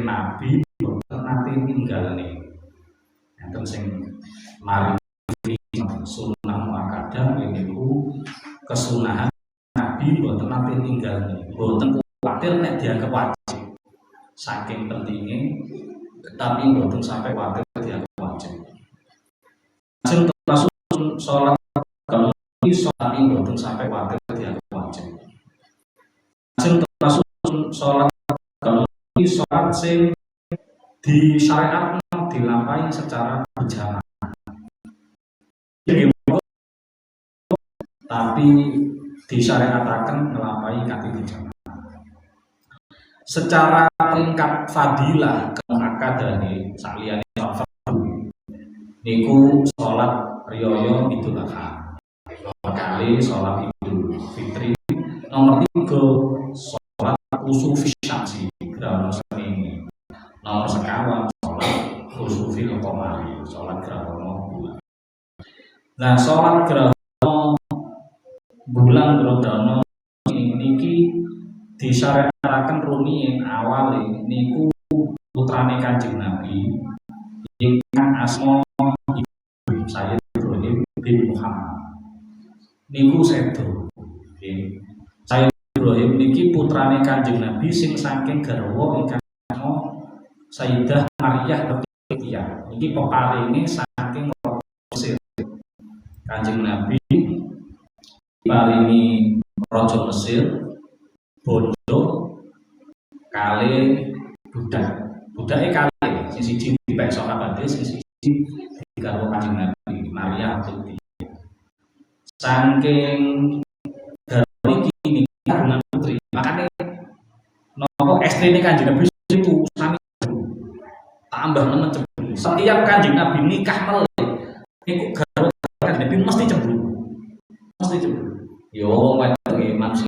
Nabi nanti tinggal nih enten sing mari sunnah muakkadah niku kesunahan Nabi mboten nate tinggal, mboten kuwatir nek dianggap wajib. Saking pentingnya, tapi mboten sampai kuwatir dianggap wajib. Lajeng termasuk sholat kalau sholat ini mboten sampai kuwatir dianggap wajib. Lajeng termasuk sholat kalau sholat sing di syariat dilampahi secara berjamaah. Jadi tapi disyariataken ngelampahi kanthi berjamaah. Secara peringkat fadilah kemuakkadah saliyane fardu niku salat riyaya Idul Adha. Nomor kali salat Idul Fitri. Nomor 3 salat kusufi syamsi gerhana srengenge. Nomor sekawan salat kusufil qamari, salat gerhana bulan. Nah, salat gerhana bulan gerhana niki disyariataken rumiyin awale niku putrane Kanjeng Nabi ingkang asma Sayyid Ibrahim bin Muhammad niku sedo. Sayyid Ibrahim niki putrane Kanjeng Nabi sing saking garwa ingkang asma Sayyidah Maryah Qibtiyah. Niki peparinge saking Mesir. Kanjeng Nabi paringi raja Mesir bondo kali budake kali sing siji dipek sahabate, sing siji digarwa Kanjeng Nabi Maryah Qibtiyah. Saking garwa iki kagungan putri, makane napa estrine Kanjeng Nabi itu sami tambah nemen cemburu. Setiap Kanjeng Nabi nikah melih niku garwa Kanjeng Nabi mesti cemburu. Mesti cemburu. Yo wedok manusia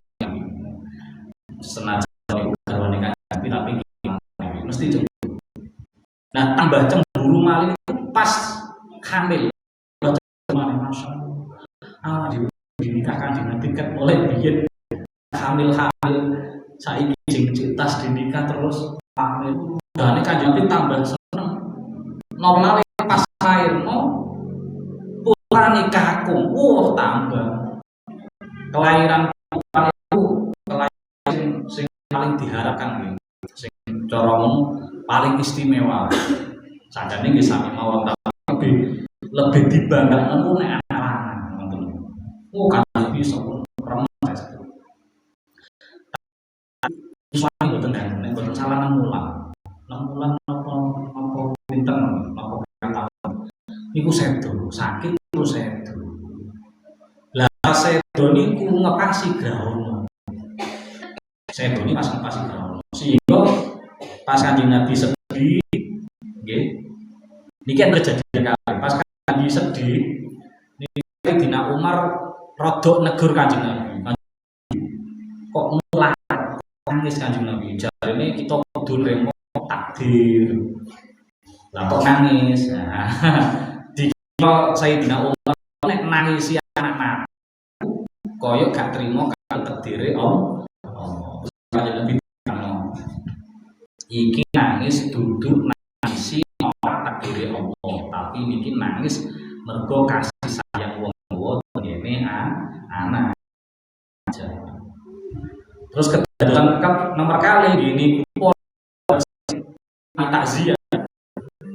senajan garwane Kanjeng Nabi tapi mesti cemburu. Nah, tambah cemburu malih pas hamil. Masya Allah. Dinikah Kanjeng Nabi ket mulai biyen hamil-hamil saiki jeng tas dinikah terus hamil. Dane Kanjeng Nabi tambah seneng. Normal pas lairno putrane kakung, tambah kelahiran putra itu kelahiran sing paling diharapkan, sing cara paling istimewa. Sajane nggih sami mawon lebih dibanggakan ku nek anak-anak ngoten. Kan bisa remen saya. Suami mboten nek mboten salah 6 bulan. 6 bulan napa pinten napa tahun. Niku sedo, sakit terus sedo. Lah sedo niku ngepasi grahana. Sedo niku pas ngepasi grahana. Sehingga pas Kanjeng Nabi sedih nggih. Niki terjadi kali pas Nabi sedih niki Dina Umar rodok negur Kanjeng Nabi. Kok mulah nangis Kanjeng Nabi. Jarene kita kudu nrimo takdir. Lah kok nangis. Dikira Sayyidina Umar nek nangisi anak-anak koyo gak trimo karo takdire Allah. Kanjeng Nabi iki nangis duduk nangisi ora takdire Allah, tapi niki nangis mergo kasih sayang wong tuwa ngene anak aja. Terus kedadosan nomor kali gini takziah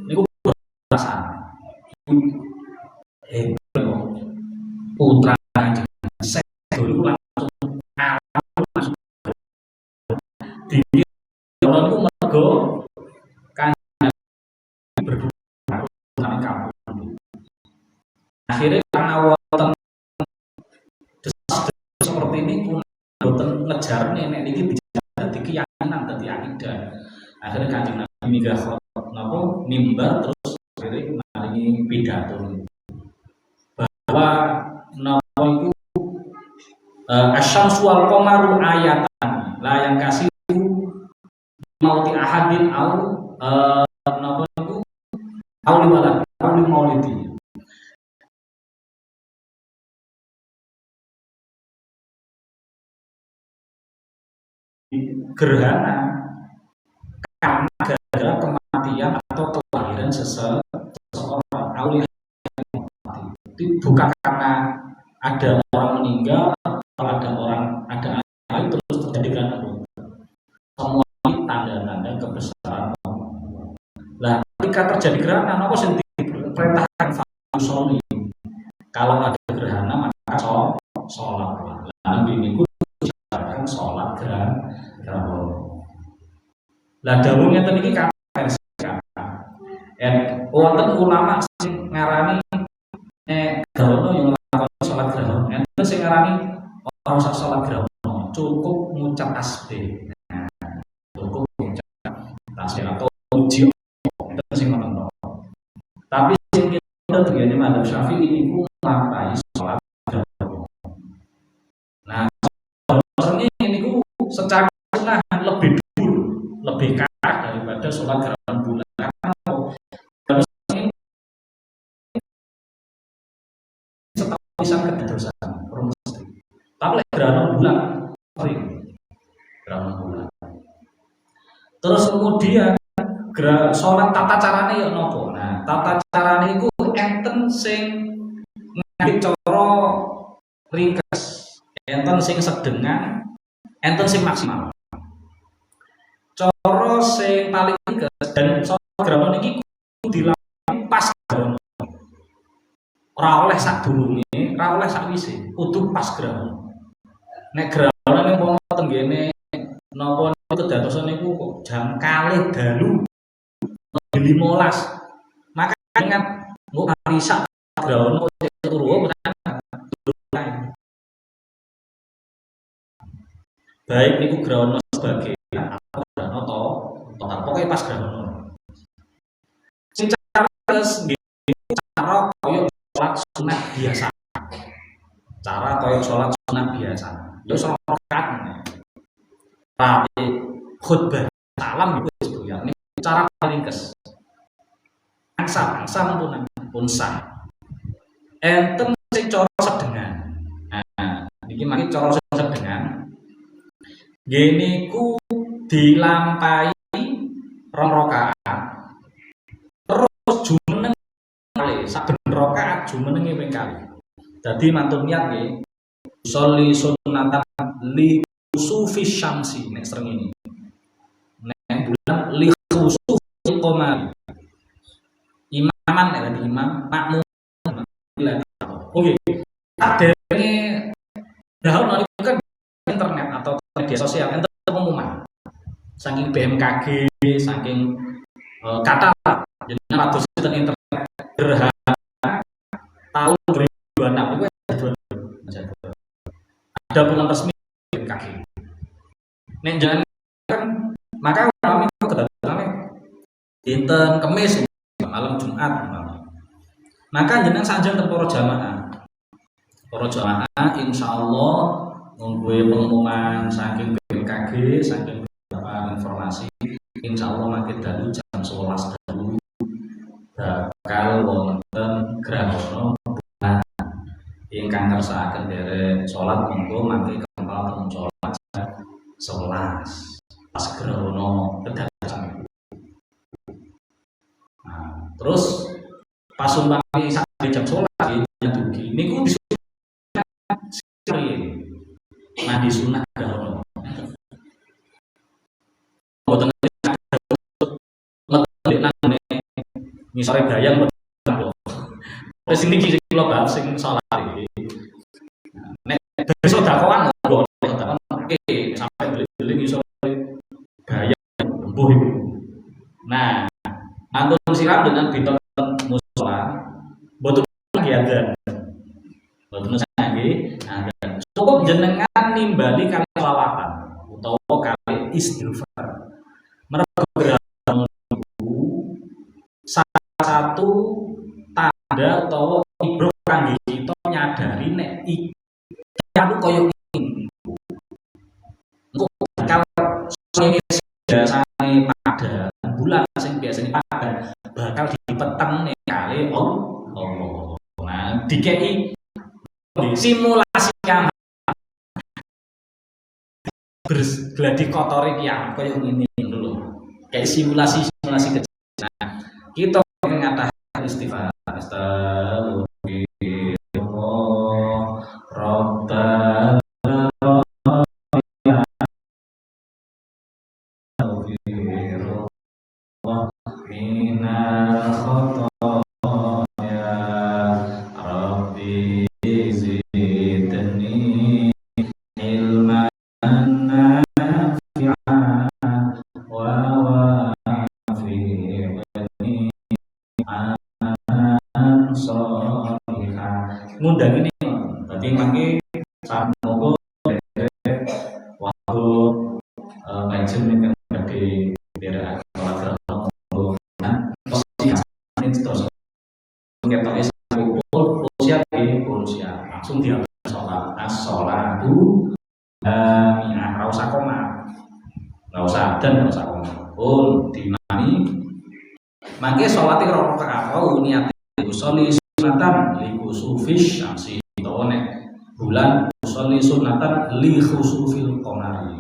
niku perasaan putra saya dulu langsung di orang itu mergo kan berdua sama kamu. Akhirnya karena wonten seperti ini pun boten ngejar nenek iki dadi keyakinan dadi akidah. Akhirnya Kanjeng Nabi minggah napa mimbar terus akhirnya maringi pidato bahwa napa iku asyamsu wal qamaru ayatan la yang kasih mauti ahadin au napa niku au liwalad au limaulidi. Gerhana karena gara-gara kematian atau kelahiran seseorang. Itu bukan karena ada orang meninggal atau ada air terus terjadi gerhana bulan. Semua ini tanda-tanda kebesaran Allah. Nah, ketika terjadi gerhana, apa sing diperintahkan fasoli? Kalau ada gerhana maka sholat. Nabi niku disarankan sholat gerhana. Lah dawuh ngeten iki versi wonten ulama sing ngarani gerhana yang melakukan sholat gerhana. Enten sing ngarani ora usah sholat gerhana, cukup ngucap tasbih. Cukup ngucap tasbih atau uji enten sing ngoten. Tapi sing kita tegene madzhab Syafi'i niku nglampahi sholat gerhana. Nah, sebenarnya niku secara sunnah lebih dulu, lebih kaya daripada sholat gerhana bulan. Bisa kedodosan mesti. Tapi gerhana bulan sering gerhana bulan. Terus kemudian sholat tata carane ya nopo. Nah, tata carane iku enten sing ngangge cara ringkes, enten sing sedengan, enten sing maksimal. Cara sing paling ringkes dan sholat gerhana niki dilakoni pas gerhana. Ora oleh sadurunge, ora oleh sakwise, kudu pas gerhana. Nek gerhana ning wong tenggene napa kedadosan niku kok jam kalih dalu 15. Maka ingat mbok arisak gerhana turu baik niku gerhana sebagai atau gerhana total pokoknya pas gerhana. Sing cara cara koyo sholat sunat biasa. Cara koyo sholat sunat biasa. Ya sholat rakaat. Tapi khutbah salam itu sebenarnya ini cara paling ringkes. Angsa pun sah. Enten sing cara sedengan. Nah, iki mangke cara sedengan. Gini ku dilampahi rong rakaat. Terus jumeneng kali saben rakaat jumenenge ping kali. Dadi mantun niat nggih. Sholli sunnatan li khusufi syamsi nek srengenge. Nek bulan li khusufi qamar. Imaman nek dadi imam makmum. Oke. Adene dahulu kan internet atau media sosial enten pengumuman. Saking BMKG, saking kata jenengan atus internet gerhana tahun 2026 itu ada pengumuman resmi BMKG. Nek jangan kan maka kami kedatangan dinten Kamis malam Jumat maka jenengan sanjang para jamaah. Para jamaah insyaallah nunggu pengumuman saking BMKG, saking beberapa informasi insyaallah makin dalu jam 11 dalu bakal wonten grahana bulan ingkang ngersakaken derek salat monggo mangke kempal teng salat 11 pas grahana kedadosan. Nah, terus pas umpami sak jam salat ya dugi niku mandi sunah grahana. Boten ngisore bayang boten. Wis niki sing kula bahas sing salat iki. Nek besok dakwaan monggo sampai beli-beli ngisore bayang embuh iku. Nah, antun siram dengan bidon musala boten kegiatan. Boten sange. Cukup jenengan nimbali kali selawatan utawa kali istighfar. Mergo salah satu tanda utawa ibro kangge kita nyadari nek iki koyo ngene. Engko bakal sing biasane pada bulan sing biasane pada bakal dipeteng kali Allah. Nah, dikei simulasi yang bergladi kotori kiamat kaya ngene lho. Kayak simulasi kecil. Nah, kita mengatakan istighfar astagfirullah ngundang ini. Tadi mangke monggo waktu ngajen ning badhe daerah keluarga monggo terus ketoke kumpul usia langsung dia sholat as-sholatu ora usah koma, ora usah dan ora usah koma. Dinami mangke sholate rakaat niat usolli sunatan li khusufis syamsi utawa nek bulan usolli sunatan li khusufil qamari.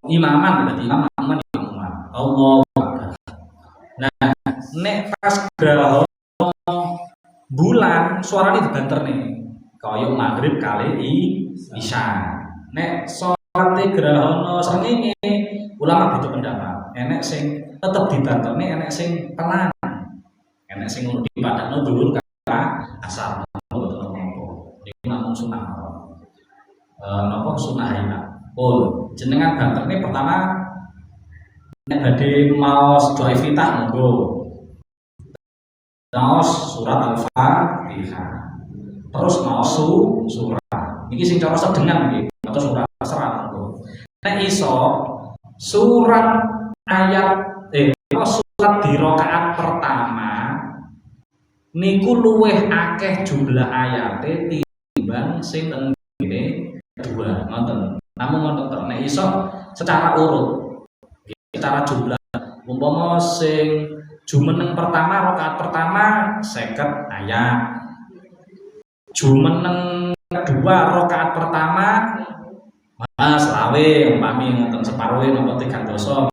Imaman berarti imaman Allahu Akbar. Nah, nek pas gerhana bulan suarane dibanterne kaya maghrib kali isya. Nek salate gerhana srengenge ulama beda pendapat. Enek sing tetep dibanterne, enek sing pelan. Enek sing ngono dipadakno dhuwur ka asar. Iki namung sunah. Napa sunah aina. Jenengan banterne pertama nek badhe maos doa iftitah monggo. Maos surat Al-Fatihah. Terus maos surat. Iki sing cara sedengan nggih, atau surat serat monggo. Nek iso surat ayat surat di rakaat pertama niku luweh akeh jumlah ayate timbang sing teng ngene kedua, ngoten. Namun ngoten nek iso secara urut, secara jumlah. Umpama sing jumeneng pertama rakaat pertama 50 ayat. Jumeneng kedua rakaat pertama selawe umpami ngoten separuhe napa 3 dosa.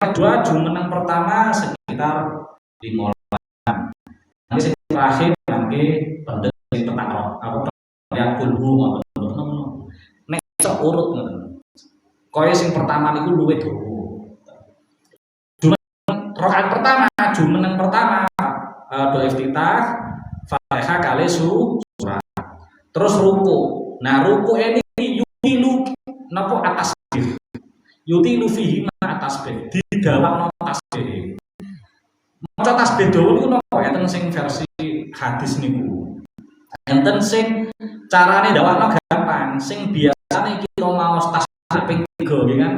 Kedua jumeneng pertama sekitar 15. Nanti sing terakhir nanti pendek sing petang apa yang kulhu ngoten. Nek iso urut ngoten. Kaya sing pertama niku luwih dawa. Rakaat pertama jumeneng pertama doa iftitah Fatihah kali surat. Terus ruku. Nah, ruku ini yutilu napa atas tasbih. Yutilu fihi ma tasbih. Didawakno tasbih. Maca tasbih dawa niku napa enten sing versi hadis niku. Enten sing carane dawakno gampang, sing biasane kita maos tasbih ping 3 nggih kan.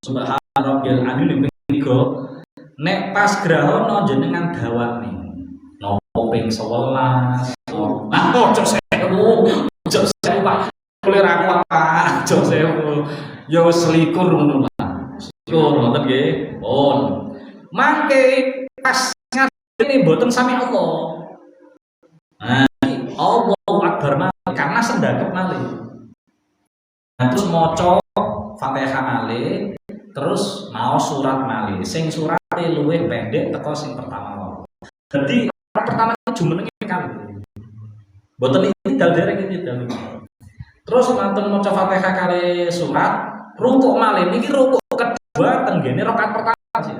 Subhanallah rabbil azim ping 3. Nek pas grahana jenengan dawakne nopo ping 11. Ojo sewu Pak. Kulir aku apa? Ojo sewu. Ya selikur ngono Pak. Selikur ngoten nggih. Mangke pas ngene mboten sami Allah. Nah, Allahu Akbar malih karena sendakep malih. Nah, terus maca Fatihah malih, terus maos surat malih. Sing surat luwih pendek teko sing pertama. Jadi pertama jumenenge kali. Mboten iki dereng iki dalem. Terus mantun maca Fatihah kali surat, rukuk malih niki rukuk kedua tenggene rakaat pertama sih.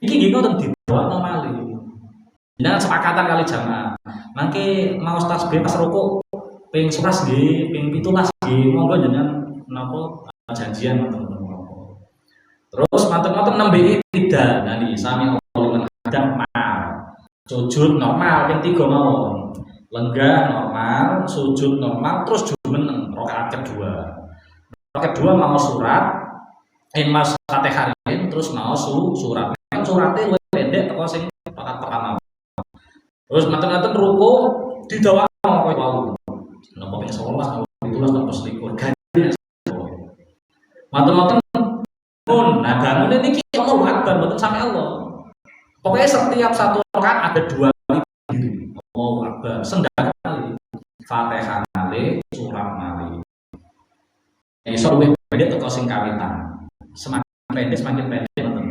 Iki nggih ngoten didawakno malih. Jenengan sepakatan kali jamaah. Mangke maos tasbih pas rukuk ping 11 nggih, ping 17 nggih, monggo jenengan napa janjian ngoten. Terus mantep-mantep nembe tidak, nanti sami Allah hadap mal, sujud normal, yang 3 mawon, lenggah normal, sujud normal, terus jumeneng rakaat kedua. Rakaat kedua mau surat, mas Fatihah terus mau surat. Yang suratnya luwih pendek teko sing rakaat pertama. Terus mantep-mantep ruku didawakno koyo wau. Napa ping 11, 12 napa selikur ganti. Mantep-mantep nah bangun ini Allahu Akbar betul sampai Allah. Pokoknya setiap satu rakaat ada 2 kali Allahu Akbar. Sendak kali Fatihah malih, surat malih. Iso luwih pendek teko sing kawitan. Semakin pendek semakin pendek ngoten.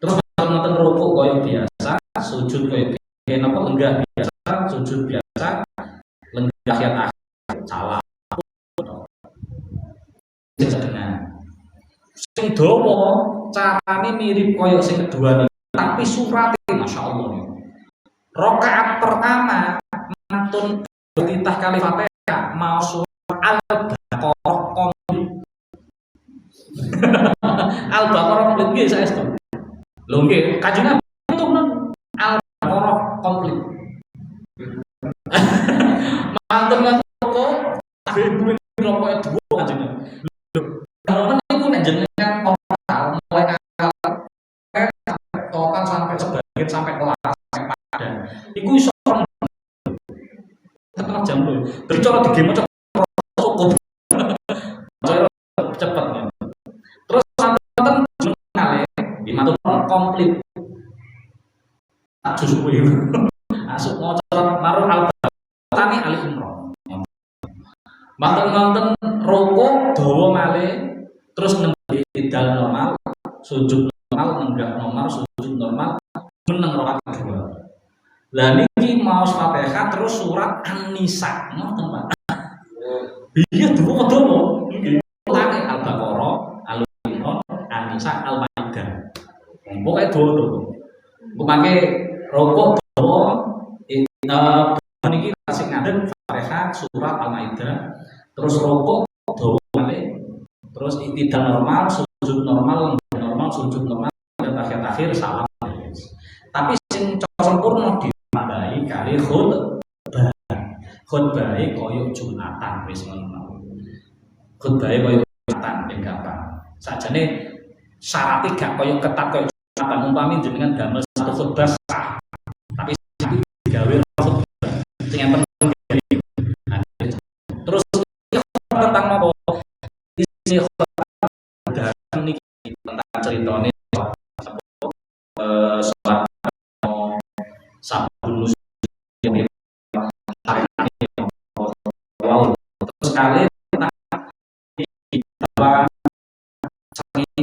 Terus nonton rukuk koyo biasa, sujud koyo biasa, napa lenggah biasa, sujud biasa, lenggah ayat akhir salah. Sing dawa carane mirip koyo sing kedua nih, tapi surate masyaallah nih. Rakaat pertama mantun iftitah kali Fatihah mau surat Al-Baqarah komplit. Al-Baqarah komplit nggih saestu. Lho nggih, Kanjeng Nabi itu Al-Baqarah komplit. bagian sampai kelas sampai pada. Iku iso setengah jam lho. Berbicara di game cukup cepet. Terus nonton kali di matur komplit. Tak susuwe. Masuk maca marun al-Tani Ali Imran. Nonton rokok dawa malih terus nembe idal normal, sujud normal, nenggak normal, sujud normal, meneng rakaat kedua. Lah niki maos Fatihah terus surat An-Nisa, ngoten Pak. Iya dawa-dawa. Nggih. Ulangi Al-Baqarah, Al-Imran, An-Nisa, Al-Maidah. Pokoke dawa-dawa. Upamane rokok dawa niki sing ngandhut Fatihah, surat Al-Maidah, terus rokok dawa malih, terus itidal normal, sujud normal, sujud normal, dan akhir salam. Tapi sing sempurna ditambahi kali khutbah koyo Jumatan wis ngono. Khutbah koyo Jumatan ben gampang. Sajane syaratnya gak koyo ketat koyo Jumatan, umpami jenengan damel satu khutbah sah. Tapi digawe khutbah sing enten terus tentang apa? Isi khutbah niki tentang ceritane salat sabun muslim terus kali bahwa ini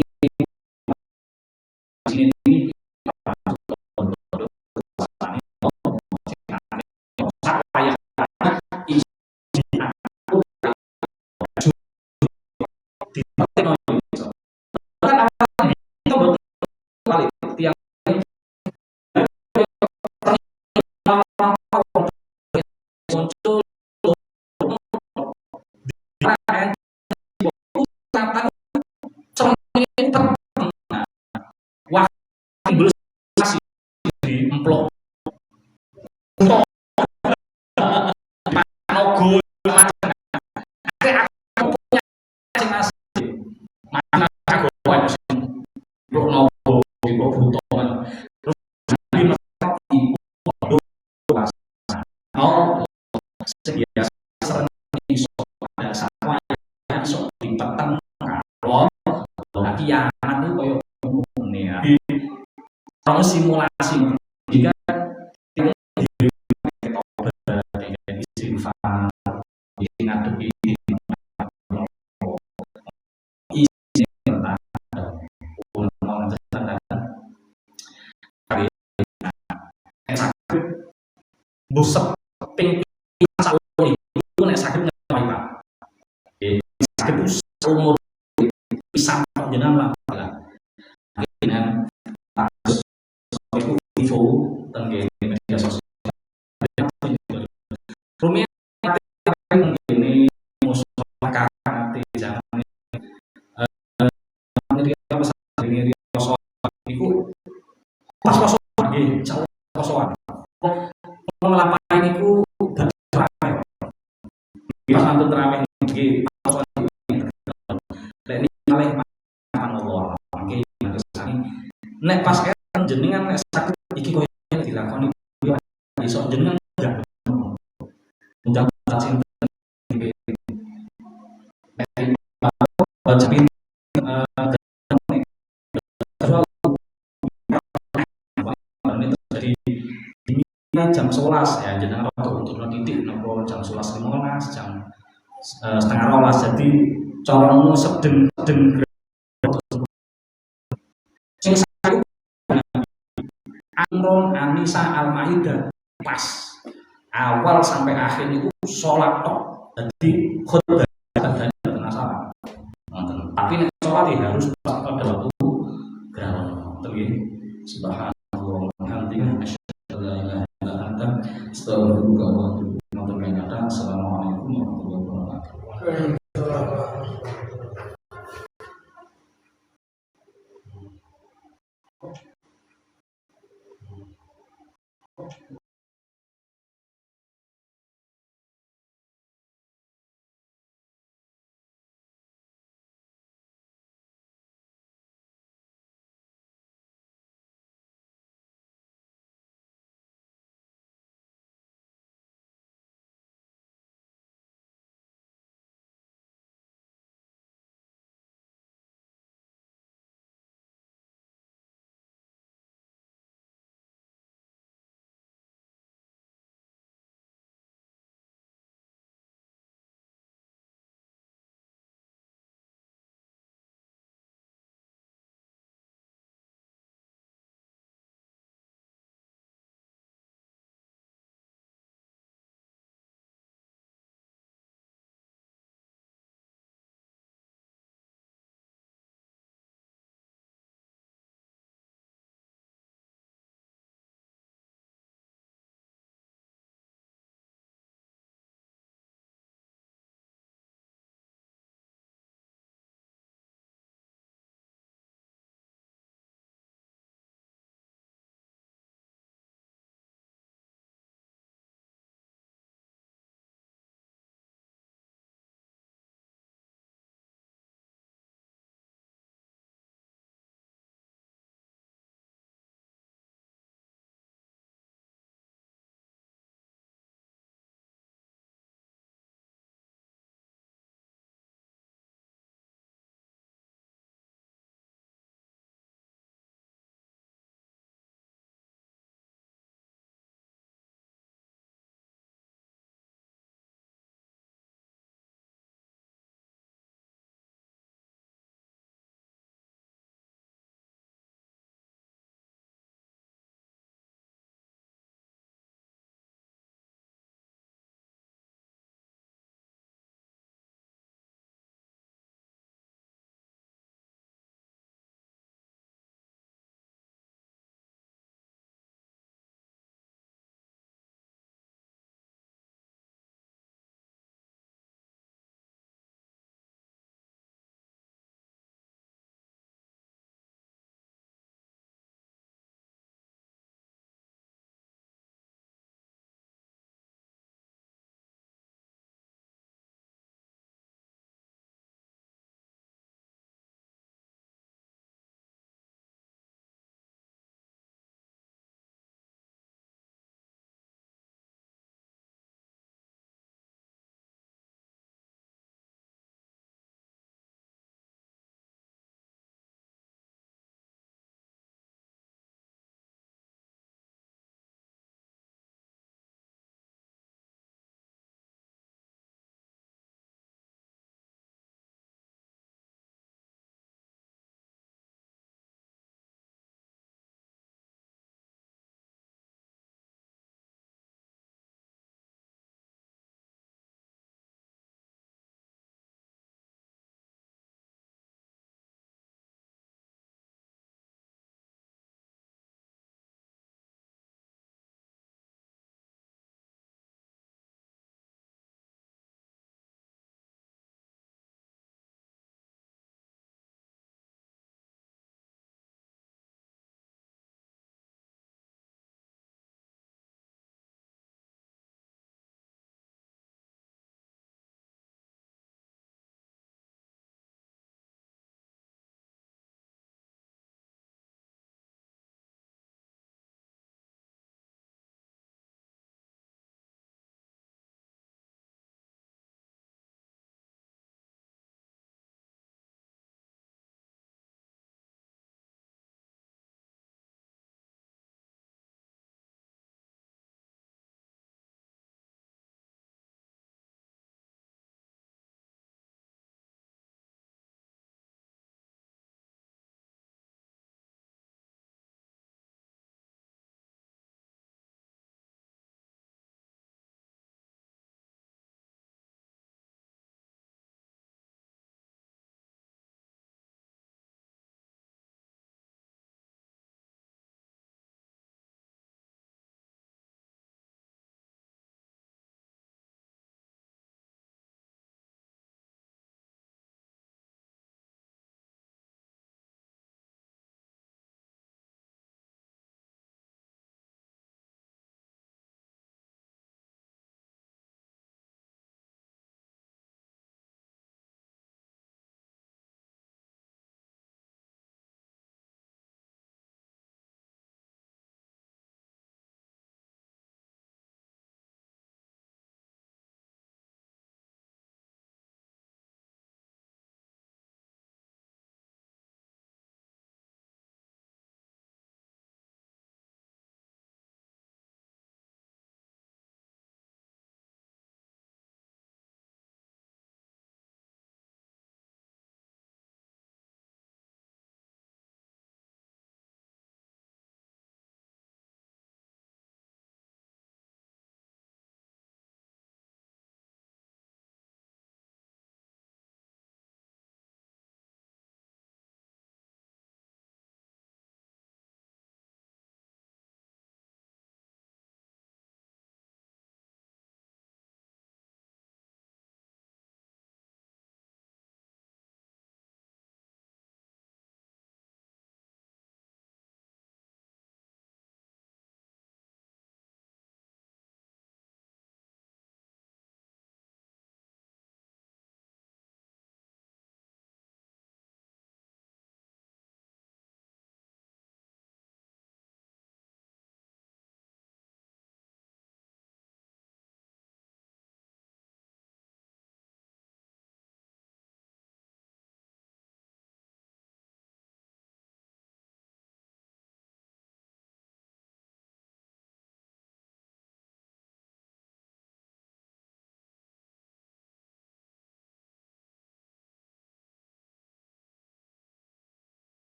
simulasi jika busep ping sakit itu nek sakit nyawa Pak. Sakit umur pisang jenengan lah. Dengan itu info tentang media sosial. Rumit ini musuh nanti jangan ini itu pas kosong lagi jauh kosongan. Melampaui niku teramai. Pas nanti teramai niki kosongan ini malih Allah. Nggih nek pas jenengan nek sakit iki koyo dilakoni iso jenengan undang sing jam 11 ya jenengan untuk titik nopo jam 11.15 jam setengah 12 jadi corongmu sedeng sing Imran, An-Nisa, Al-Maidah pas awal sampai akhir itu sholat tok jadi khutbah dan masalah tapi nek sholat harus pada waktu gerak terus subhanallah wa bihamdihi asyhadu an la ilaha illa anta astaghfiruka wa atubu